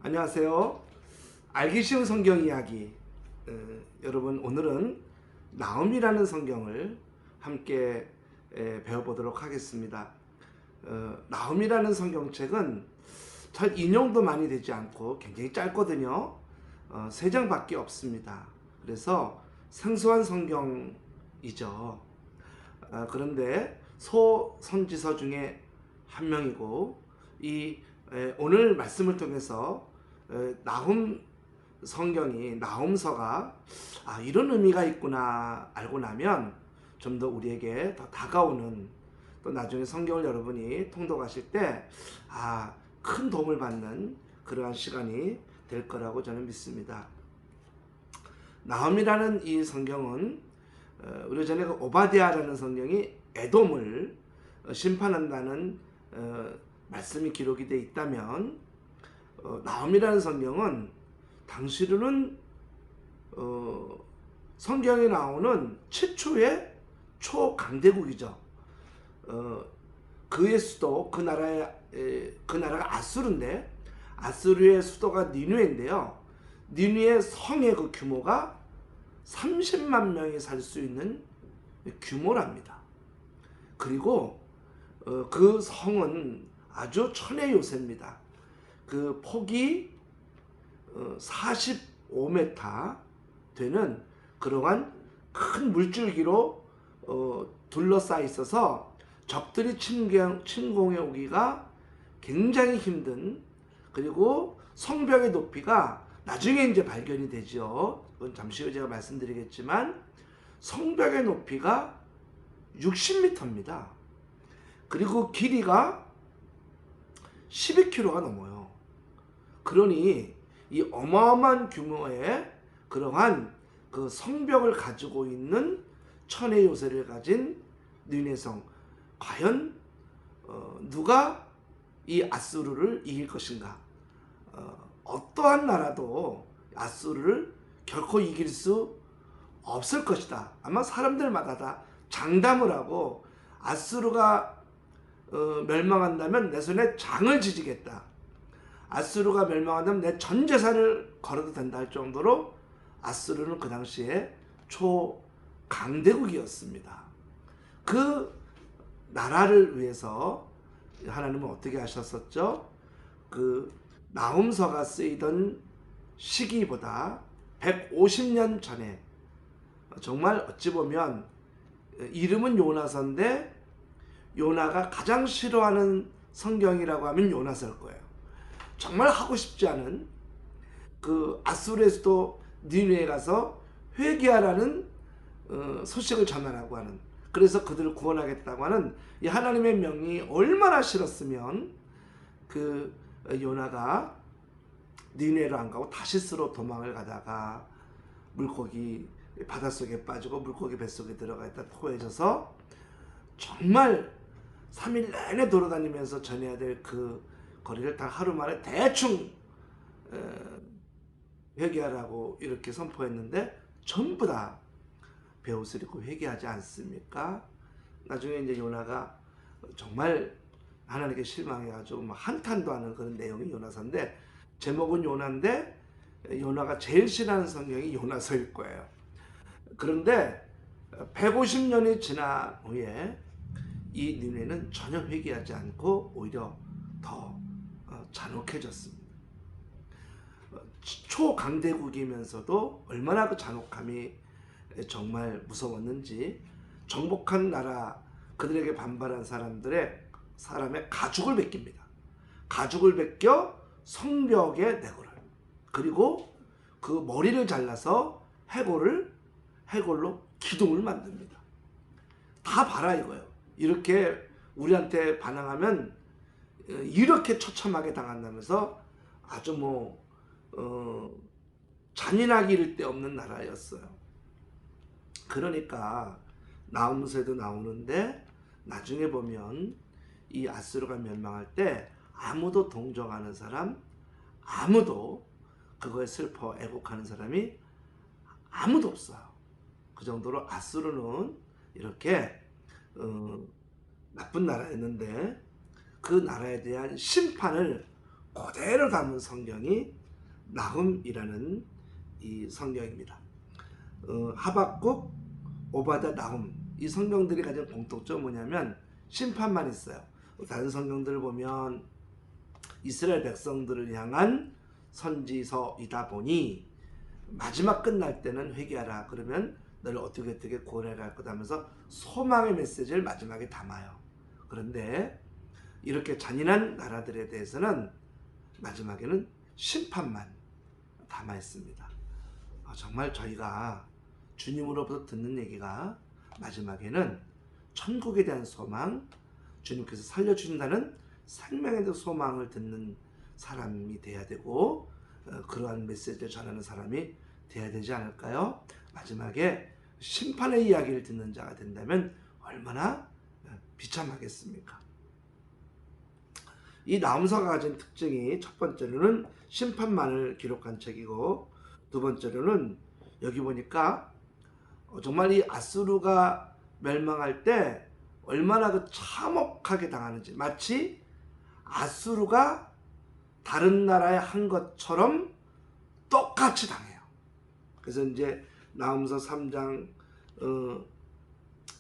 안녕하세요. 알기 쉬운 성경 이야기. 여러분, 오늘은 나홈이라는 성경을 함께 배워보도록 하겠습니다. 나홈이라는 성경책은 잘 인용도 많이 되지 않고 굉장히 짧거든요. 3장밖에 없습니다. 그래서 생소한 성경이죠. 그런데 소선지서 중에 한 명이고, 오늘 말씀을 통해서 나홈 성경이, 나홈서가 이런 의미가 있구나 알고 나면 좀 더 우리에게 더 다가오는, 또 나중에 성경을 여러분이 통독하실 때 큰 도움을 받는 그러한 시간이 될 거라고 저는 믿습니다. 나홈이라는 이 성경은 우리 전에 그 오바댜라는 성경이 에돔을 심판한다는 말씀이 기록이 되어 있다면, 나홈이라는 성경은 당시로는 성경에 나오는 최초의 초강대국이죠. 그의 수도, 그 나라가 아수르인데, 아수르의 수도가 니누에인데요. 니누의 성의 그 규모가 30만 명이 살 수 있는 규모랍니다. 그리고 그 성은 아주 천의 요새입니다. 그 폭이 45m 되는 그러한 큰 물줄기로 둘러싸여 있어서 적들이 침공해 오기가 굉장히 힘든, 그리고 성벽의 높이가 나중에 이제 발견이 되죠. 그건 잠시 후에 제가 말씀드리겠지만 성벽의 높이가 60m입니다. 그리고 길이가 12km가 넘어요. 그러니 이 어마어마한 규모의 그러한 그 성벽을 가지고 있는 천의 요새를 가진 니느웨성, 과연 누가 이 아수르를 이길 것인가? 어떠한 나라도 아수르를 결코 이길 수 없을 것이다. 아마 사람들마다 다 장담을 하고, 아수르가 멸망한다면 내 손에 장을 지지겠다, 아수르가 멸망한다면 내 전 재산을 걸어도 된다 할 정도로 아수르는 그 당시에 초강대국이었습니다. 그 나라를 위해서 하나님은 어떻게 하셨었죠? 그 나홈서가 쓰이던 시기보다 150년 전에, 정말 어찌 보면 이름은 요나서인데 요나가 가장 싫어하는 성경이라고 하면 요나서일 거예요. 정말 하고 싶지 않은 그 아수르의 수도 니느웨에 가서 회개하라는 소식을 전하라고 하는, 그래서 그들을 구원하겠다고 하는 이 하나님의 명이 얼마나 싫었으면 그 요나가 니느웨로 안 가고 다시스로 도망을 가다가 물고기 바닷속에 빠지고 물고기 뱃속에 들어가 있다 토해져서 정말 3일 내내 돌아다니면서 전해야 될 그 거리를 다 하루 만에 대충 회개하라고 이렇게 선포했는데 전부 다 베옷을 입고 회개하지 않습니까? 나중에 이제 요나가 정말 하나님께 실망해가지고 막 한탄도 하는 그런 내용이 요나서인데, 제목은 요나인데 요나가 제일 싫어하는 성경이 요나서일 거예요. 그런데 150년이 지난 후에 이 니느웨는 전혀 회개하지 않고 오히려 더 잔혹해졌습니다. 초강대국이면서도 얼마나 그 잔혹함이 정말 무서웠는지, 정복한 나라 그들에게 반발한 사람의 가죽을 벗깁니다. 가죽을 벗겨 성벽에 내고를, 그리고 그 머리를 잘라서 해골로 기둥을 만듭니다. 다 봐라 이거예요. 이렇게 우리한테 반항하면 이렇게 처참하게 당한다면서 아주 잔인하기 이를 데 없는 나라였어요. 그러니까 나홈서에도 나오는데, 나중에 보면 이 아수르가 멸망할 때 아무도 동정하는 사람, 아무도 그거에 슬퍼 애곡하는 사람이 아무도 없어요. 그 정도로 아수르는 이렇게 나쁜 나라였는데, 그 나라에 대한 심판을 그대로 담은 성경이 나훔이라는 이 성경입니다. 하박국, 오바댜, 나훔 이 성경들이 가진 공통점은 뭐냐면 심판만 있어요. 다른 성경들을 보면 이스라엘 백성들을 향한 선지서이다 보니 마지막 끝날 때는 회개하라, 그러면 너를 어떻게 구원해 갈 거다 하면서 소망의 메시지를 마지막에 담아요. 그런데 이렇게 잔인한 나라들에 대해서는 마지막에는 심판만 담아 있습니다. 정말 저희가 주님으로부터 듣는 얘기가 마지막에는 천국에 대한 소망, 주님께서 살려주신다는 생명에 대한 소망을 듣는 사람이 돼야 되고, 그러한 메시지를 전하는 사람이 돼야 되지 않을까요? 마지막에 심판의 이야기를 듣는 자가 된다면 얼마나 비참하겠습니까? 이 나훔서가 가진 특징이, 첫 번째로는 심판만을 기록한 책이고, 두 번째로는 여기 보니까 정말 이 아수르가 멸망할 때 얼마나 그 참혹하게 당하는지, 마치 아수르가 다른 나라에 한 것처럼 똑같이 당해요. 그래서 이제 나훔서 3장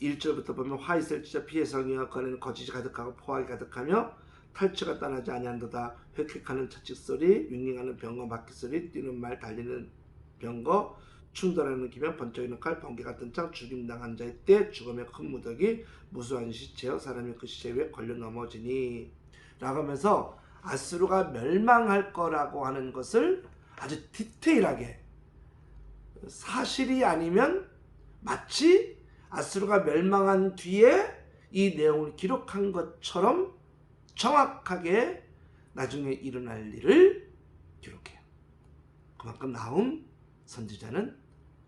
1절부터 보면, 화 있을 지자 피해 성이여 거기는 거짓이 가득하고 포악이 가득하며 탈취가 떠나지 아니한도다. 획획하는 차칙 소리, 윙윙하는 병거 바퀴 소리, 뛰는 말, 달리는 병거, 충돌하는 기면, 번쩍이는 칼, 번개 같은 창, 죽임당한 자의 때, 죽음의 큰 무더기, 무수한 시체여 사람이 그 시체 위에 걸려 넘어지니 라고 하면서 아수르가 멸망할 거라고 하는 것을 아주 디테일하게, 사실이 아니면 마치 아수르가 멸망한 뒤에 이 내용을 기록한 것처럼 정확하게 나중에 일어날 일을 기록해요. 그만큼 나훔 선지자는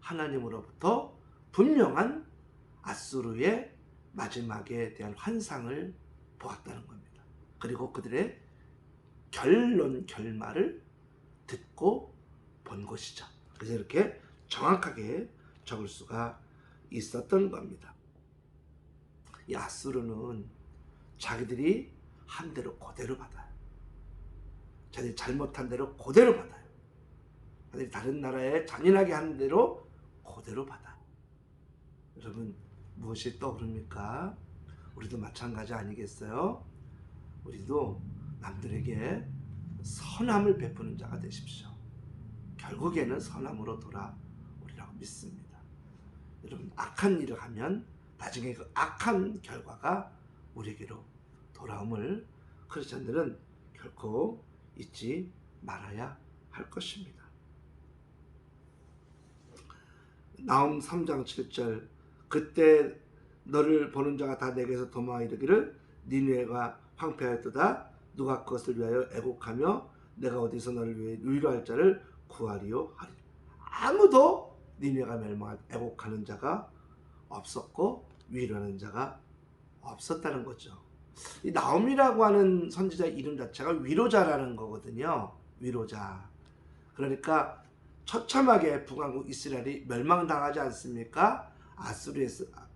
하나님으로부터 분명한 아수르의 마지막에 대한 환상을 보았다는 겁니다. 그리고 그들의 결말을 듣고 본 것이죠. 그래서 이렇게 정확하게 적을 수가 있었던 겁니다. 이 아수르는 자기들이 한 대로 그대로 받아요. 자기들이 잘못한 대로 그대로 받아요. 자기들이 다른 나라에 잔인하게 한 대로 그대로 받아요. 여러분, 무엇이 떠오릅니까? 우리도 마찬가지 아니겠어요? 우리도 남들에게 선함을 베푸는 자가 되십시오. 결국에는 선함으로 돌아오리라고 믿습니다. 여러분, 악한 일을 하면 나중에 그 악한 결과가 우리에게로 돌아옴을 크리스천들은 결코 잊지 말아야 할 것입니다. 나훔 3장 7절, 그때 너를 보는 자가 다 내게서 도망하 이르기를 니느웨가 황폐하였도다. 누가 그것을 위하여 애곡하며 내가 어디서 너를 위해 위로할 자를 구하리요 하리. 아무도 니느웨가 멸망할 애곡하는 자가 없었고 위로하는 자가 없었다는 거죠. 이 나홈이라고 하는 선지자 이름 자체가 위로자라는 거거든요. 위로자. 그러니까 처참하게 북왕국 이스라엘이 멸망당하지 않습니까? 아수르에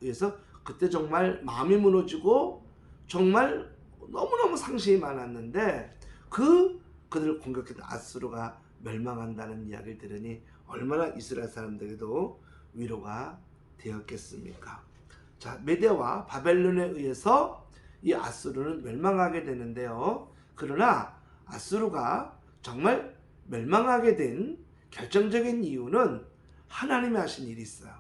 의해서. 그때 정말 마음이 무너지고 정말 너무너무 상심이 많았는데, 그들을 공격했던 아수르가 멸망한다는 이야기를 들으니 얼마나 이스라엘 사람들에게도 위로가 되었겠습니까? 자, 메대와 바벨론에 의해서 이 아수르는 멸망하게 되는데요. 그러나 아수르가 정말 멸망하게 된 결정적인 이유는 하나님이 하신 일이 있어요.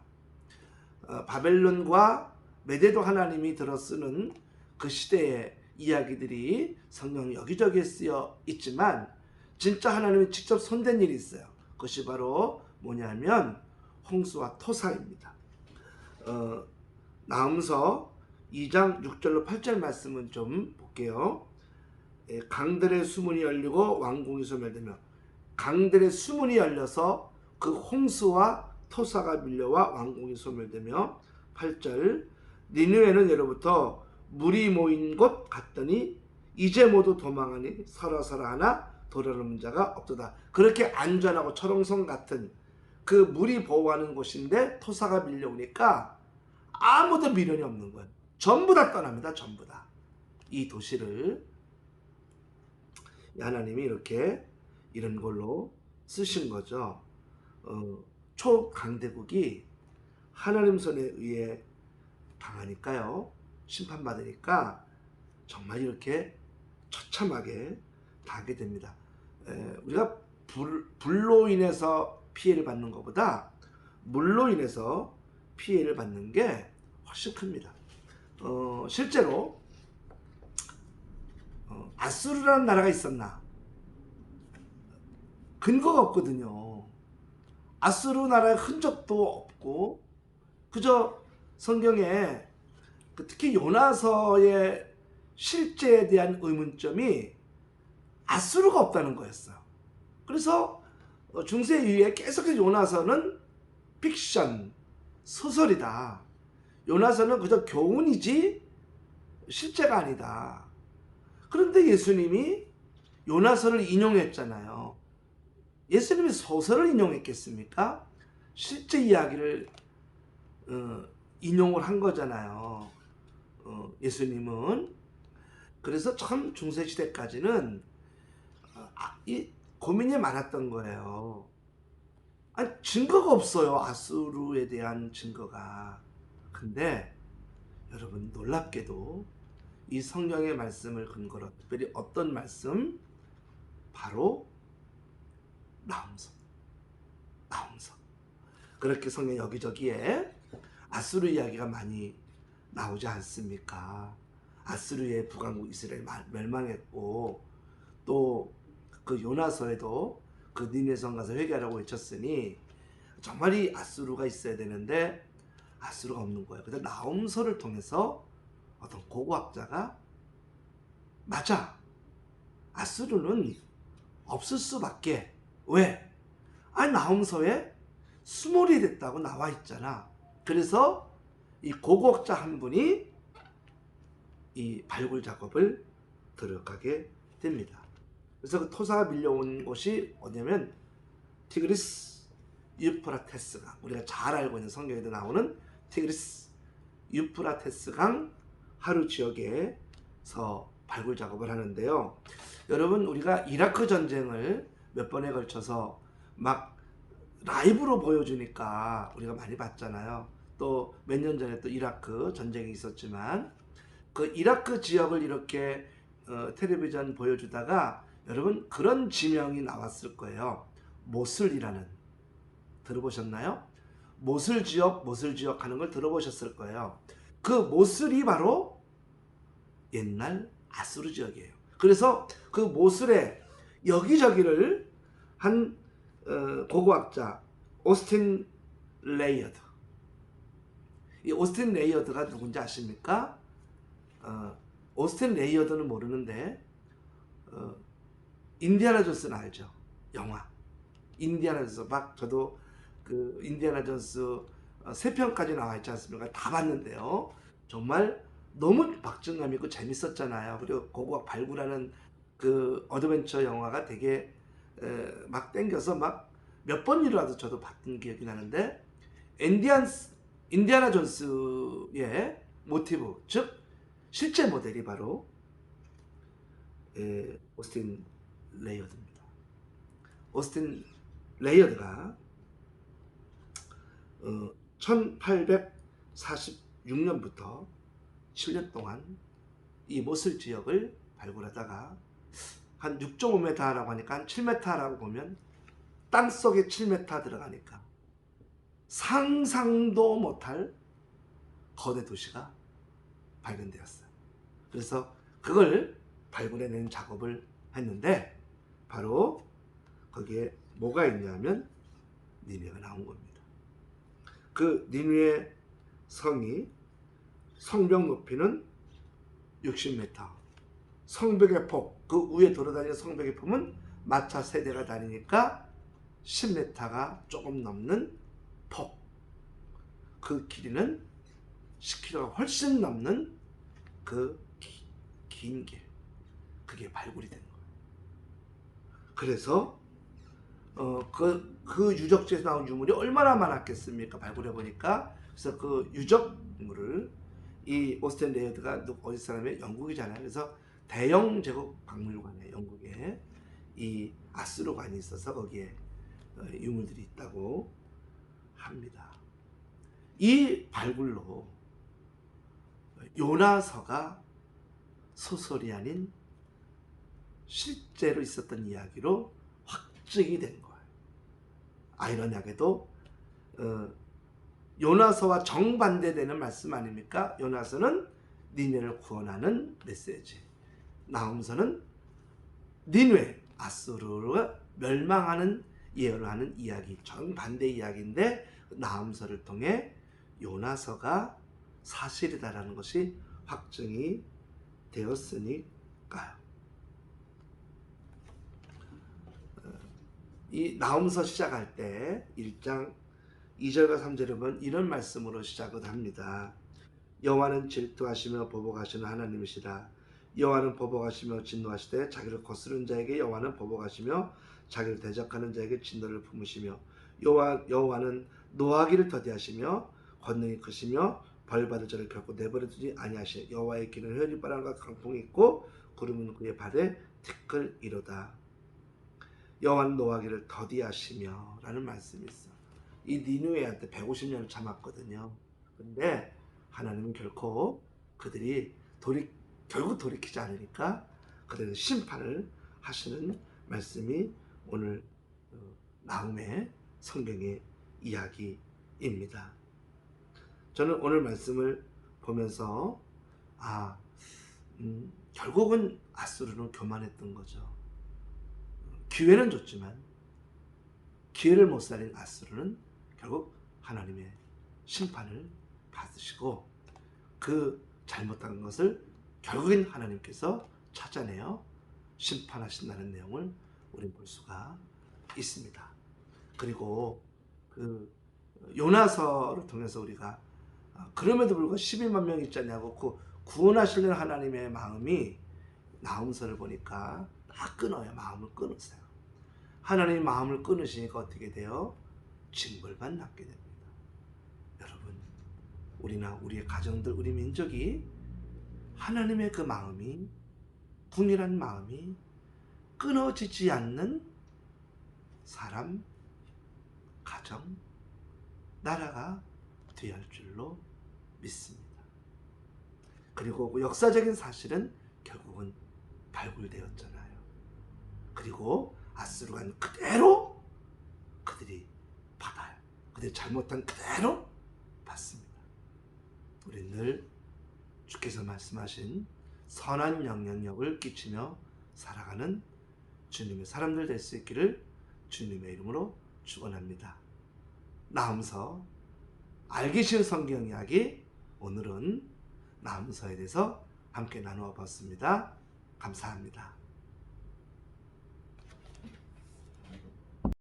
바벨론과 메대도 하나님이 들어쓰는 그 시대의 이야기들이 성경 여기저기에 쓰여 있지만, 진짜 하나님이 직접 손댄 일이 있어요. 그것이 바로 뭐냐면 홍수와 토사입니다. 나훔서 2장 6절로 8절 말씀은 좀 볼게요. 강들의 수문이 열리고 왕궁이 소멸되며, 강들의 수문이 열려서 그 홍수와 토사가 밀려와 왕궁이 소멸되며, 8절, 니느웨는 예로부터 물이 모인 곳 갔더니 이제 모두 도망하니 서로서로 하나 돌아오는 자가 없도다. 그렇게 안전하고 철옹성 같은 그 물이 보호하는 곳인데 토사가 밀려오니까 아무도 미련이 없는 거예요. 전부 다 떠납니다. 전부 다. 이 도시를. 하나님이 이렇게 이런 걸로 쓰신 거죠. 초강대국이 하나님 손에 의해 당하니까요. 심판받으니까 정말 이렇게 처참하게 당하게 됩니다. 우리가 불로 인해서 피해를 받는 것보다 물로 인해서 피해를 받는 게 훨씬 큽니다. 실제로 아수르라는 나라가 있었나? 근거가 없거든요. 아수르 나라의 흔적도 없고 그저 성경에 특히 요나서의 실제에 대한 의문점이 아수르가 없다는 거였어요. 그래서 중세 이후에 계속해서 요나서는 픽션, 소설이다. 요나서는 그저 교훈이지 실제가 아니다. 그런데 예수님이 요나서를 인용했잖아요. 예수님이 소설을 인용했겠습니까? 실제 이야기를 인용을 한 거잖아요. 예수님은. 그래서 참 중세시대까지는 이 고민이 많았던 거예요. 아니, 증거가 없어요. 아수르에 대한 증거가. 근데 여러분 놀랍게도 이 성경의 말씀을 근거로 특별히 어떤 말씀? 바로 나홈서. 그렇게 성경 여기저기에 아수르 이야기가 많이 나오지 않습니까? 아수르의 북왕국 이스라엘 멸망했고 또 그 요나서에도 그 니느웨 성 가서 회개하라고 외쳤으니 정말 이 아수르가 있어야 되는데 아수르가 없는 거예요. 그래서 나홈서를 통해서 어떤 고고학자가 맞아, 아수르는 없을 수밖에. 왜? 아니 나홈서에 수몰이 됐다고 나와 있잖아. 그래서 이 고고학자 한 분이 이 발굴 작업을 들어가게 됩니다. 그래서 그 토사가 밀려온 곳이 어디냐면 티그리스 유프라테스강, 우리가 잘 알고 있는 성경에도 나오는 티그리스 유프라테스강 하루 지역에서 발굴 작업을 하는데요. 여러분 우리가 이라크 전쟁을 몇 번에 걸쳐서 막 라이브로 보여주니까 우리가 많이 봤잖아요. 또 몇 년 전에 또 이라크 전쟁이 있었지만 그 이라크 지역을 이렇게 텔레비전 보여주다가 여러분 그런 지명이 나왔을 거예요. 모슬이라는, 들어보셨나요? 모슬 지역 하는 걸 들어보셨을 거예요. 그 모슬이 바로 옛날 아수르 지역이에요. 그래서 그 모슬의 여기저기를 한 고고학자 오스틴 레이어드, 이 오스틴 레이어드가 누군지 아십니까? 오스틴 레이어드는 모르는데 인디아나 존스는 알죠. 영화 인디아나 존스. 막 저도 그 인디아나 존스 3편까지 나와 있지 않습니까? 다 봤는데요. 정말 너무 박진감 있고 재밌었잖아요. 그리고 고고학 발굴하는 그 어드벤처 영화가 되게 막 땡겨서 막 몇 번이라도 저도 봤던 기억이 나는데 인디아나 존스의 모티브, 즉 실제 모델이 바로 오스틴 레이어드입니다. 오스틴 레이어드가 1846년부터 7년 동안 이 모슬 지역을 발굴하다가 한 6.5m라고 하니까 한 7m라고 보면 땅속에 7m 들어가니까 상상도 못할 거대 도시가 발견되었어요. 그래서 그걸 발굴해내는 작업을 했는데 바로 거기에 뭐가 있냐면 니느웨가 나온 겁니다. 그 니느웨 성이 성벽 높이는 60m, 성벽의 폭, 그 위에 돌아다니는 성벽의 폭은 마차 세대가 다니니까 10m가 조금 넘는 폭, 그 길이는 10km가 훨씬 넘는 그 긴 길, 그게 발굴이 된 거예요. 그래서 그 유적지에서 나온 유물이 얼마나 많았겠습니까? 발굴해 보니까. 그래서 그 유적물을 이 오스틴 레이어드가 어디 사람이에요? 영국이잖아요. 그래서 대영 제국 박물관이에요, 영국에. 이 아수르관이 있어서 거기에 유물들이 있다고 합니다. 이 발굴로 요나서가 소설이 아닌 실제로 있었던 이야기로 확증이 된 거예요. 아이러니하게도 요나서와 정반대되는 말씀 아닙니까? 요나서는 니네를 구원하는 메시지, 나훔서는 니네 아수르가 멸망하는 예언을 하는 이야기, 정반대 이야기인데 나훔서를 통해 요나서가 사실이다라는 것이 확증이 되었으니까요. 이 나훔서 시작할 때 1장 2절과 3절에 보면 이런 말씀으로 시작을 합니다. 여호와는 질투하시며 보복하시는 하나님이시라. 여호와는 보복하시며 진노하시되 자기를 거스르는 자에게 여호와는 보복하시며 자기를 대적하는 자에게 진노를 품으시며 여호와는 노하기를 더디하시며 권능이 크시며 벌받을 자를 결코 내버려두지 아니하시니 여호와의 길은 흐리바람과 강풍이 있고 구름은 그의 발에 티끌이로다. 여호와는 노하기를 더디하시며 라는 말씀이 있어. 이 니느웨한테 150년을 참았거든요. 근데 하나님은 결코 그들이 결국 돌이키지 않으니까 그들은 심판을 하시는 말씀이 오늘 나훔의 성경의 이야기입니다. 저는 오늘 말씀을 보면서 결국은 아수르는 교만했던 거죠. 기회는 줬지만 기회를 못 살린 아수르는 결국 하나님의 심판을 받으시고 그 잘못한 것을 결국엔 하나님께서 찾아내어 심판하신다는 내용을 우리는 볼 수가 있습니다. 그리고 그 요나서를 통해서 우리가 그럼에도 불구하고 12만 명 있지 않냐고 그 구원하시려는 하나님의 마음이 나훔서를 보니까 다 끊어요. 마음을 끊으세요. 하나님의 마음을 끊으시니까 어떻게 돼요? 징벌만 받게 됩니다. 여러분, 우리나 우리의 가정들, 우리 민족이 하나님의 그 마음이, 궁일한 마음이 끊어지지 않는 사람, 가정, 나라가 되어야 할 줄로 믿습니다. 그리고 그 역사적인 사실은 결국은 발굴되었잖아요. 그리고 아수르관 그대로 그들이 받아요. 그들이 잘못한 그대로 받습니다. 우리는 늘 주께서 말씀하신 선한 영향력을 끼치며 살아가는 주님의 사람들 될 수 있기를 주님의 이름으로 축원합니다. 나훔서 알기 쉬운 성경 이야기, 오늘은 나훔서에 대해서 함께 나누어 봤습니다. 감사합니다.